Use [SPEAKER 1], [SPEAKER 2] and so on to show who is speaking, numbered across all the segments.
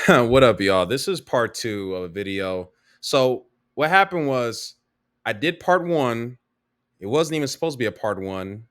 [SPEAKER 1] What up, y'all? This is part two of a video. So, what happened was I did part one. It wasn't even supposed to be a part one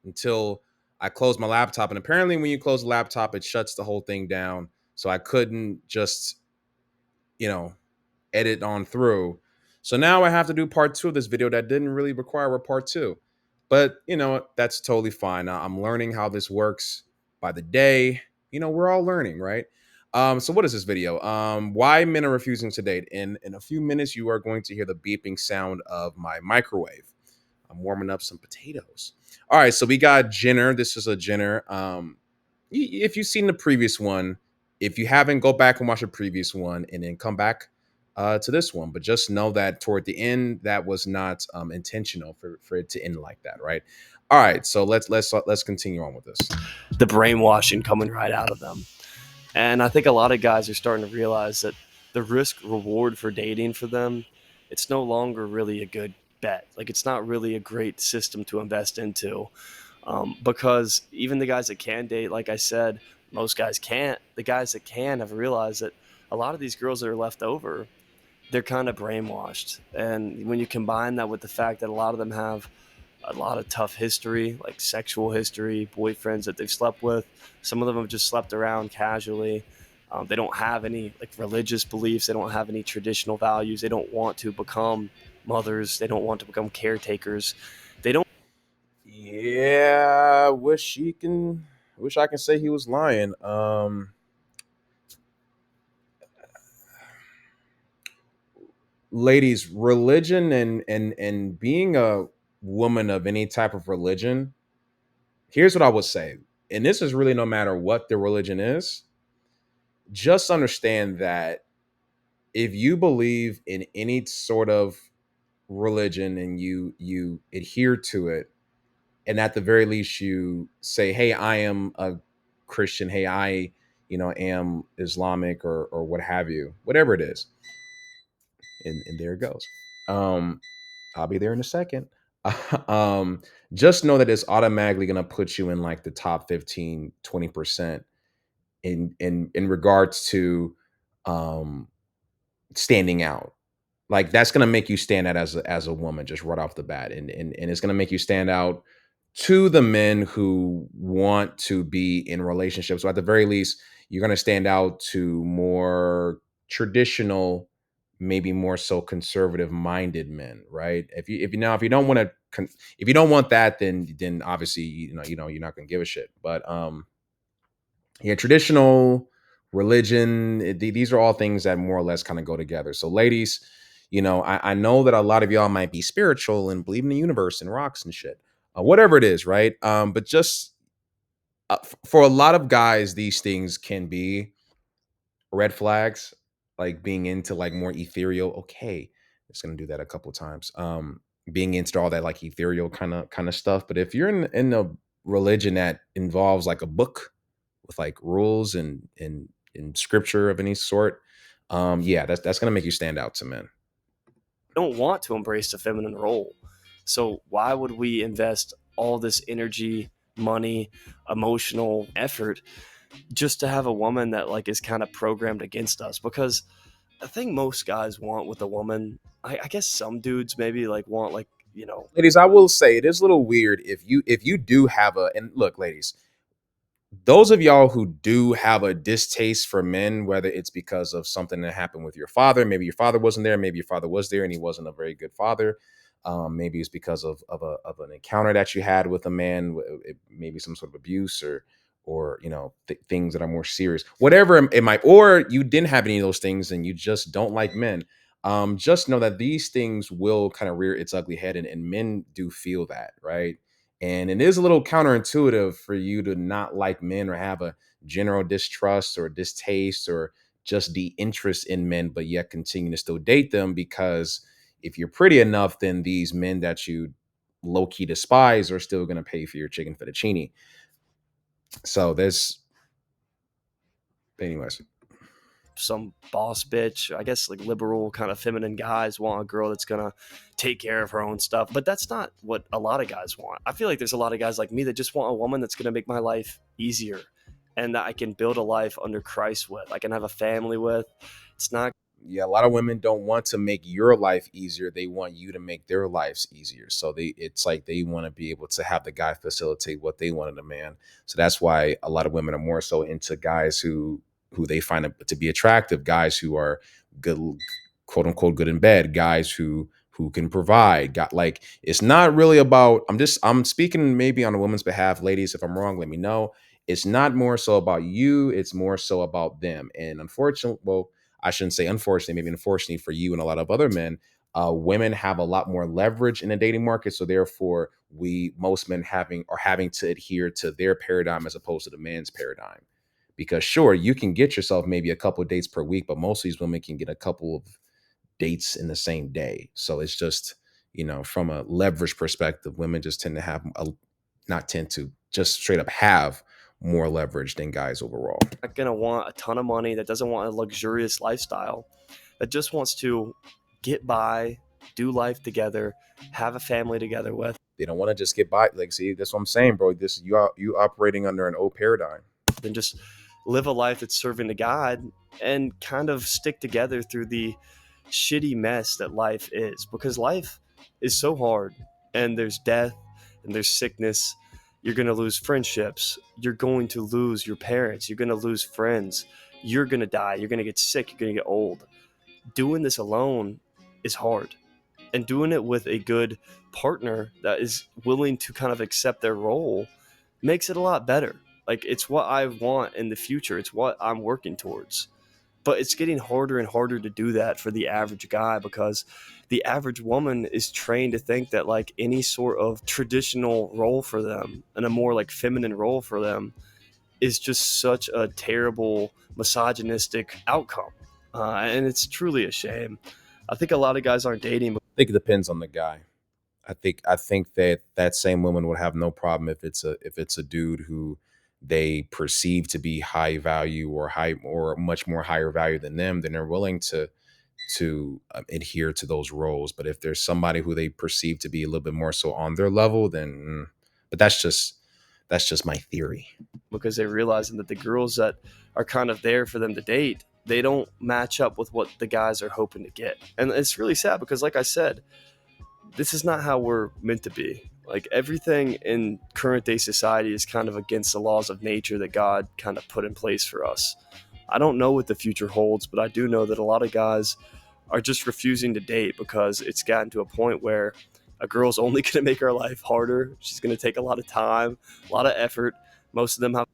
[SPEAKER 1] until I closed my laptop. And apparently, when you close the laptop, it shuts the whole thing down. So, I couldn't just, you know, edit on through. So now I have to do part two of this video that didn't really require a part two. But, that's totally fine. I'm learning how this works by the day. We're all learning, right? So what is this video? Why men are refusing to date. In a few minutes, you are going to hear the beeping sound of my microwave. I'm warming up some potatoes. All right, so we got Jenner. This is a Jenner. If you've seen the previous one, if you haven't, go back and watch the previous one and then come back to this one. But just know that toward the end, that was not intentional for it to end like that, right? All right, so let's continue on with this.
[SPEAKER 2] The brainwashing coming right out of them. And I think a lot of guys are starting to realize that the risk reward for dating for them, it's no longer really a good bet. Like, it's not really a great system to invest into, because even the guys that can date, like I said, most guys can't. The guys that can have realized that a lot of these girls that are left over, they're kind of brainwashed. And when you combine that with the fact that a lot of them have a lot of tough history, like sexual history, boyfriends that they've slept with. Some of them have just slept around casually. They don't have any like religious beliefs. They don't have any traditional values. They don't want to become mothers. They don't want to become caretakers. They don't.
[SPEAKER 1] Yeah, wish I can say he was lying. Ladies, religion and being a woman of any type of religion, here's what I would say, and this is really no matter what the religion is, just understand that if you believe in any sort of religion and you adhere to it, and at the very least you say, hey, I am a Christian, hey, I am Islamic or what have you, whatever it is, and there it goes. I'll be there in a second. um, just know that it's automatically going to put you in like the top 15, 20% in regards to um standing out. Like that's going to make you stand out as a woman just right off the bat, and it's going to make you stand out to the men who want to be in relationships. So at the very least, you're going to stand out to more traditional, maybe more so conservative minded men, right? If you don't want to if you don't want that, then obviously you're not going to give a shit. But yeah, traditional religion, these are all things that more or less kind of go together. So ladies, I know that a lot of y'all might be spiritual and believe in the universe and rocks and shit, whatever it is, right? But just for a lot of guys, these things can be red flags, like being into like more ethereal. Okay, it's gonna do that a couple of times. Being into all that like ethereal kind of stuff. But if you're in a religion that involves like a book with like rules and scripture of any sort, yeah, that's gonna make you stand out to men.
[SPEAKER 2] don't want to embrace the feminine role. So why would we invest all this energy, money, emotional effort just to have a woman that like is kind of programmed against us? Because I think most guys want with a woman, I guess some dudes maybe like want like,
[SPEAKER 1] Ladies, I will say it is a little weird if you do have a, and look, ladies, those of y'all who do have a distaste for men, whether it's because of something that happened with your father, maybe your father wasn't there, maybe your father was there and he wasn't a very good father. Maybe it's because of an encounter that you had with a man, maybe some sort of abuse or things that are more serious, whatever it might, or you didn't have any of those things and you just don't like men. Just know that these things will kind of rear its ugly head, and men do feel that, right? And it is a little counterintuitive for you to not like men or have a general distrust or distaste or just the interest in men, but yet continue to still date them, because if you're pretty enough, then these men that you low key despise are still going to pay for your chicken fettuccine. So there's, anyways.
[SPEAKER 2] some boss bitch, I guess like liberal kind of feminine guys want a girl that's gonna take care of her own stuff. But that's not what a lot of guys want. I feel like there's a lot of guys like me that just want a woman that's gonna make my life easier, and that I can build a life under Christ with. I can have a family with. It's not
[SPEAKER 1] Yeah, a lot of women don't want to make your life easier. They want you to make their lives easier. So it's like they want to be able to have the guy facilitate what they want in a man. So that's why a lot of women are more so into guys who they find to be attractive, guys who are good, quote unquote, good in bed, guys who can provide. Got like it's not really about. I'm speaking maybe on a woman's behalf, ladies. If I'm wrong, let me know. It's not more so about you. It's more so about them. And unfortunately, well, I shouldn't say unfortunately, maybe unfortunately for you and a lot of other men, women have a lot more leverage in the dating market. So therefore, most men having to adhere to their paradigm as opposed to the man's paradigm. Because sure, you can get yourself maybe a couple of dates per week, but most of these women can get a couple of dates in the same day. So it's just, from a leverage perspective, women just tend to have not tend to just straight up have more leverage than guys overall.
[SPEAKER 2] going to want a ton of money, that doesn't want a luxurious lifestyle, that just wants to get by, do life together, have a family together with,
[SPEAKER 1] They don't want to just get by. Like, see, that's what I'm saying, bro. This you operating under an old paradigm.
[SPEAKER 2] and just live a life that's serving to God and kind of stick together through the shitty mess that life is. Because life is so hard, and there's death and there's sickness. You're going to lose friendships. You're going to lose your parents. You're going to lose friends. You're going to die. You're going to get sick. You're going to get old. Doing this alone is hard. And doing it with a good partner that is willing to kind of accept their role makes it a lot better. Like, it's what I want in the future. It's what I'm working towards. But it's getting harder and harder to do that for the average guy, because the average woman is trained to think that like any sort of traditional role for them and a more like feminine role for them is just such a terrible misogynistic outcome. And it's truly a shame. I think a lot of guys aren't dating.
[SPEAKER 1] I think it depends on the guy. I think that that same woman would have no problem if it's a dude who they perceive to be high value or high or much more higher value than them, then they're willing to adhere to those roles. But if there's somebody who they perceive to be a little bit more so on their level, then but that's just my theory.
[SPEAKER 2] Because they're realizing that the girls that are kind of there for them to date, they don't match up with what the guys are hoping to get. And it's really sad because, like I said, this is not how we're meant to be. Like, everything in current day society is kind of against the laws of nature that God kind of put in place for us. I don't know what the future holds, but I do know that a lot of guys are just refusing to date because it's gotten to a point where a girl's only going to make her life harder. She's going to take a lot of time, a lot of effort. Most of them have.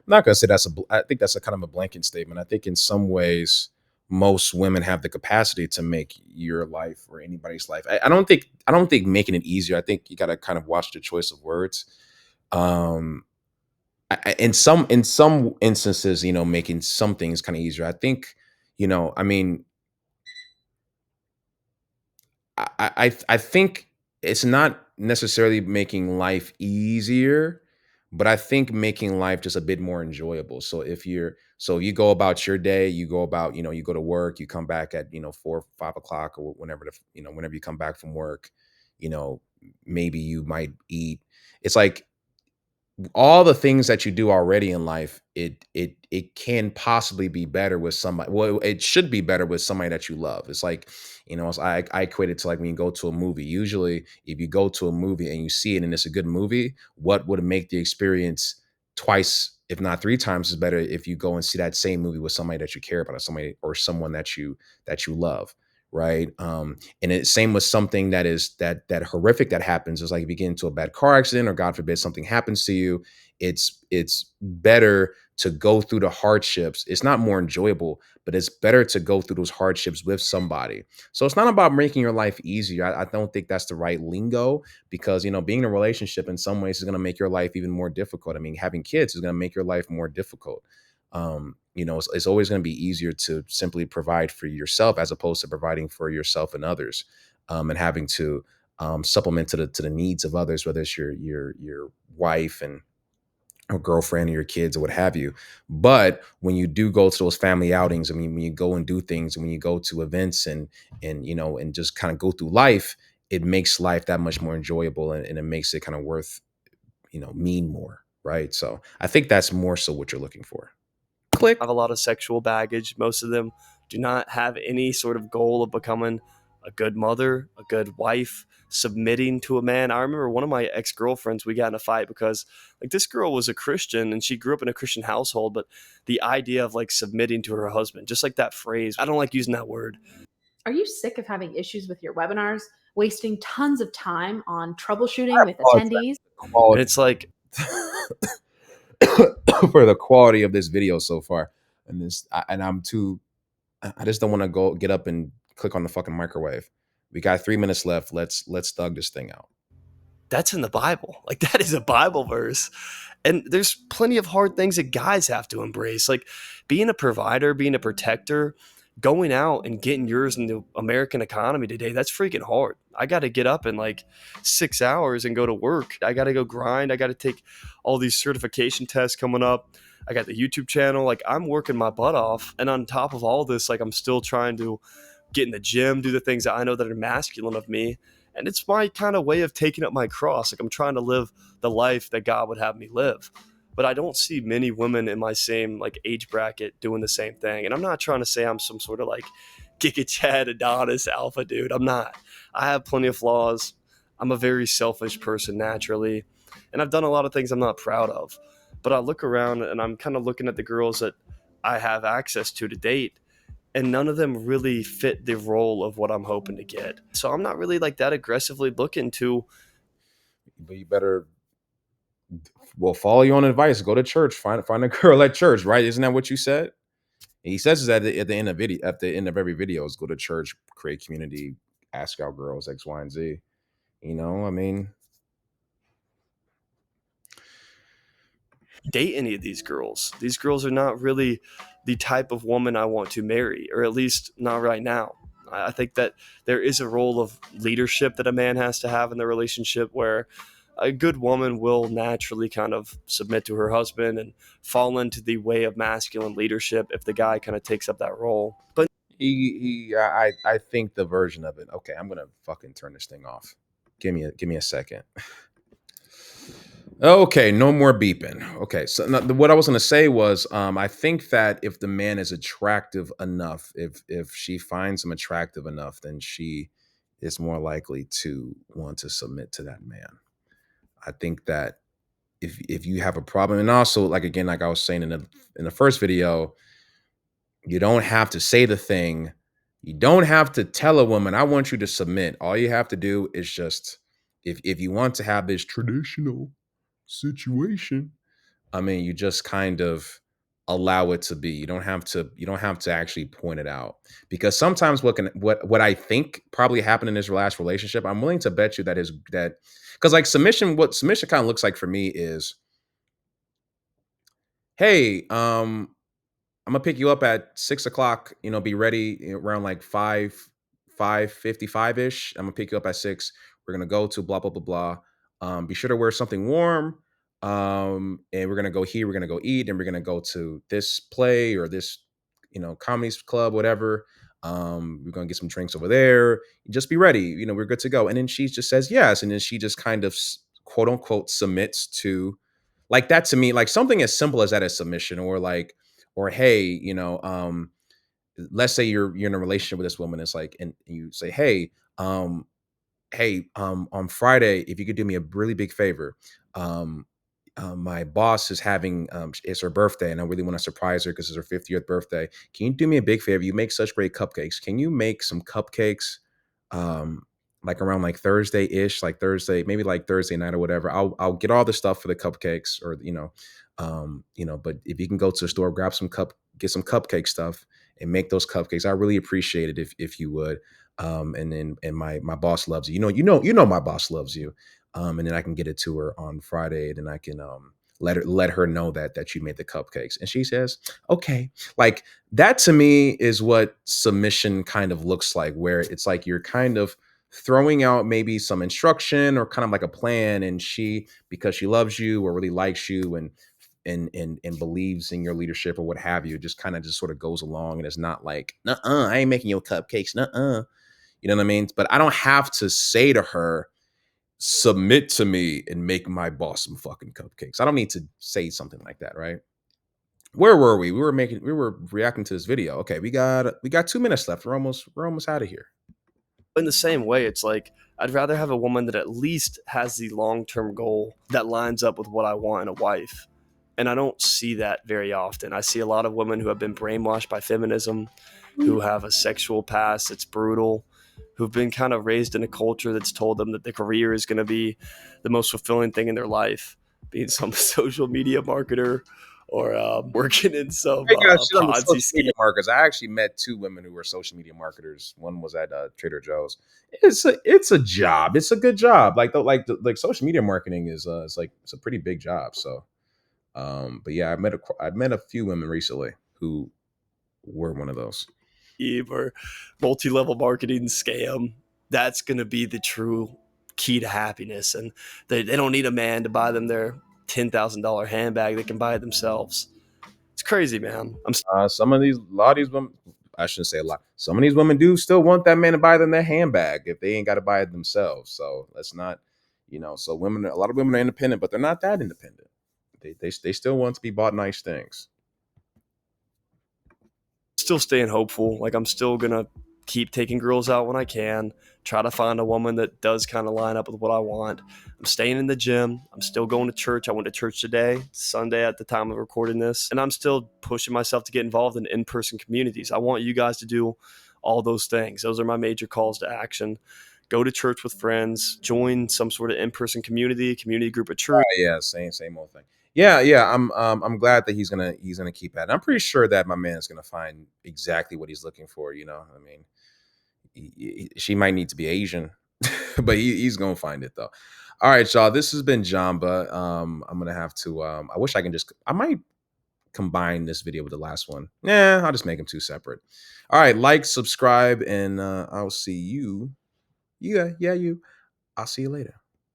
[SPEAKER 1] I'm not gonna say I think that's a kind of a blanket statement. I think in some ways, most women have the capacity to make your life or anybody's life. I don't think making it easier. I think you got to kind of watch the choice of words. Um, in some instances, making some things kind of easier. I think, I mean, I think it's not necessarily making life easier, but I think making life just a bit more enjoyable. So you go about your day, you go about, you go to work, you come back at 4 or 5 o'clock or whenever you come back from work, you know, maybe you might eat. It's like all the things that you do already in life, it can possibly be better with somebody. Well, it should be better with somebody that you love. It's like, I equate it to like when you go to a movie. Usually, if you go to a movie and you see it and it's a good movie, what would make the experience twice, if not three times, is better if you go and see that same movie with somebody that you care about, or somebody or someone that you love, right? And it's same with something that horrific that happens. Is like if you get into a bad car accident or God forbid something happens to you, it's better to go through the hardships. It's not more enjoyable, but it's better to go through those hardships with somebody. So it's not about making your life easier. I don't think that's the right lingo, because being in a relationship in some ways is going to make your life even more difficult. I mean, having kids is going to make your life more difficult. It's always going to be easier to simply provide for yourself as opposed to providing for yourself and others, and having to supplement to the needs of others, whether it's your wife and or girlfriend or your kids or what have you. But when you do go to those family outings, I mean, when you go and do things, when you go to events and just kind of go through life, it makes life that much more enjoyable, and it makes it kind of worth mean more. right? So I think that's more so what you're looking for. Click.
[SPEAKER 2] Have a lot of sexual baggage. Most of them do not have any sort of goal of becoming a good mother, a good wife, submitting to a man. I remember one of my ex girlfriends, we got in a fight because like this girl was a Christian and she grew up in a Christian household, but the idea of like submitting to her husband, just like that phrase, I don't like using that word.
[SPEAKER 3] Are you sick of having issues with your webinars, wasting tons of time on troubleshooting with attendees?
[SPEAKER 2] And
[SPEAKER 1] Quality
[SPEAKER 2] it's like,
[SPEAKER 1] for the quality of this video so far, and I'm too. I just don't want to go get up and click on the fucking microwave. We got 3 minutes left. Let's thug this thing out.
[SPEAKER 2] that's in the Bible. Like that is a Bible verse. And there's plenty of hard things that guys have to embrace, like being a provider, being a protector, going out and getting yours in the American economy today. That's freaking hard. I got to get up in like 6 hours and go to work. I got to go grind. I got to take all these certification tests coming up. I got the YouTube channel. Like I'm working my butt off. And on top of all this, like I'm still trying to get in the gym, do the things that I know that are masculine of me. And it's my kind of way of taking up my cross. Like I'm trying to live the life that God would have me live. But I don't see many women in my same like age bracket doing the same thing. And I'm not trying to say I'm some sort of like Giga Chad Adonis alpha dude. I'm not. I have plenty of flaws. I'm a very selfish person naturally. And I've done a lot of things I'm not proud of. But I look around and I'm kind of looking at the girls that I have access to date, and none of them really fit the role of what I'm hoping to get. So I'm not really like that aggressively looking to.
[SPEAKER 1] But you better, well, follow your own advice. Go to church. Find a girl at church. Right? Isn't that what you said? And he says that at the end of video, at the end of every video, is go to church, create community, ask out girls X, Y, and Z. You know, I mean,
[SPEAKER 2] Date any of these girls. These girls are not really the type of woman I want to marry, or at least not right now. I think that there is a role of leadership that a man has to have in the relationship where a good woman will naturally kind of submit to her husband and fall into the way of masculine leadership if the guy kind of takes up that role. But
[SPEAKER 1] I think the version of it. Okay, I'm gonna fucking turn this thing off. Give me a second. Okay, no more beeping. Okay, so what I was going to say was, I think that if the man is attractive enough, if she finds him attractive enough, then she is more likely to want to submit to that man. I think that if you have a problem, and also like again, like I was saying in the first video, you don't have to say the thing. You don't have to tell a woman, I want you to submit. All you have to do is just, if you want to have this traditional situation, I mean, you just kind of allow it to be. You don't have to actually point it out. Because sometimes what I think probably happened in his last relationship, I'm willing to bet you that because like submission, what submission kind of looks like for me is, hey, I'm gonna pick you up at 6 o'clock. You know, be ready around like 5:55 ish. I'm gonna pick you up at 6. We're gonna go to blah blah blah blah. Be sure to wear something warm. And we're gonna go here. We're gonna go eat, and we're gonna go to this play or this, comedy club, whatever. We're gonna get some drinks over there. Just be ready. You know, we're good to go. And then she just says yes, and then she just kind of quote unquote submits to, like that to me, like something as simple as that as submission, or like, or hey, let's say you're in a relationship with this woman. It's like, and you say, um on Friday, if you could do me a really big favor, um my boss is having, it's her birthday, and I really want to surprise her because it's her 50th birthday. Can you do me a big favor? You make such great cupcakes. Can you make some cupcakes, um like around like Thursday-ish, like Thursday, maybe like Thursday night or whatever. I'll get all the stuff for the cupcakes, or but if you can go to the store, get some cupcake stuff and make those cupcakes, I really appreciate it if you would. And then, and my boss loves you. You know my boss loves you. And then I can get it to her on Friday, and then I can let her know that you made the cupcakes. And she says, okay. Like that to me is what submission kind of looks like, where it's like you're kind of throwing out maybe some instruction or kind of like a plan, and she, because she loves you or really likes you and believes in your leadership or what have you, just kind of just sort of goes along, and it's not like, I ain't making your cupcakes, you know what I mean? But I don't have to say to her, submit to me and make my boss some fucking cupcakes. I don't need to say something like that, right? Where were we? We were reacting to this video. Okay, we got 2 minutes left. We're almost out of here.
[SPEAKER 2] In the same way, it's like I'd rather have a woman that at least has the long-term goal that lines up with what I want in a wife. And I don't see that very often. I see a lot of women who have been brainwashed by feminism, who have a sexual past that's brutal, who've been kind of raised in a culture that's told them that the career is going to be the most fulfilling thing in their life, being some social media marketer or working in some
[SPEAKER 1] Hey guys, she's on the
[SPEAKER 2] Ponzi
[SPEAKER 1] social
[SPEAKER 2] scheme.
[SPEAKER 1] media marketers. I actually met 2 women who were social media marketers. One was at Trader Joe's. It's a job. It's a good job. Like social media marketing is it's a pretty big job. So, but yeah, I've met a few women recently who were one of those.
[SPEAKER 2] Or multi-level marketing scam. That's going to be the true key to happiness. And they don't need a man to buy them their $10,000 handbag. They can buy it themselves. It's crazy, man.
[SPEAKER 1] A lot of these women, I shouldn't say a lot. Some of these women do still want that man to buy them their handbag if they ain't got to buy it themselves. So let's not, so women, a lot of women are independent, but they're not that independent. They still want to be bought nice things.
[SPEAKER 2] Still staying hopeful. Like I'm still going to keep taking girls out when I can, try to find a woman that does kind of line up with what I want. I'm staying in the gym. I'm still going to church. I went to church today, Sunday at the time of recording this, and I'm still pushing myself to get involved in in-person communities. I want you guys to do all those things. Those are my major calls to action. Go to church with friends, join some sort of in-person community group of church.
[SPEAKER 1] Yeah, same old thing. Yeah. I'm glad that he's gonna keep at it. I'm pretty sure that my man is gonna find exactly what he's looking for. I mean, she might need to be Asian, but he's gonna find it though. All right, y'all. This has been Jamba. I'm gonna have to. I wish I might combine this video with the last one. Yeah, I'll just make them 2 separate. All right, like, subscribe, and I'll see you. Yeah, you. I'll see you later.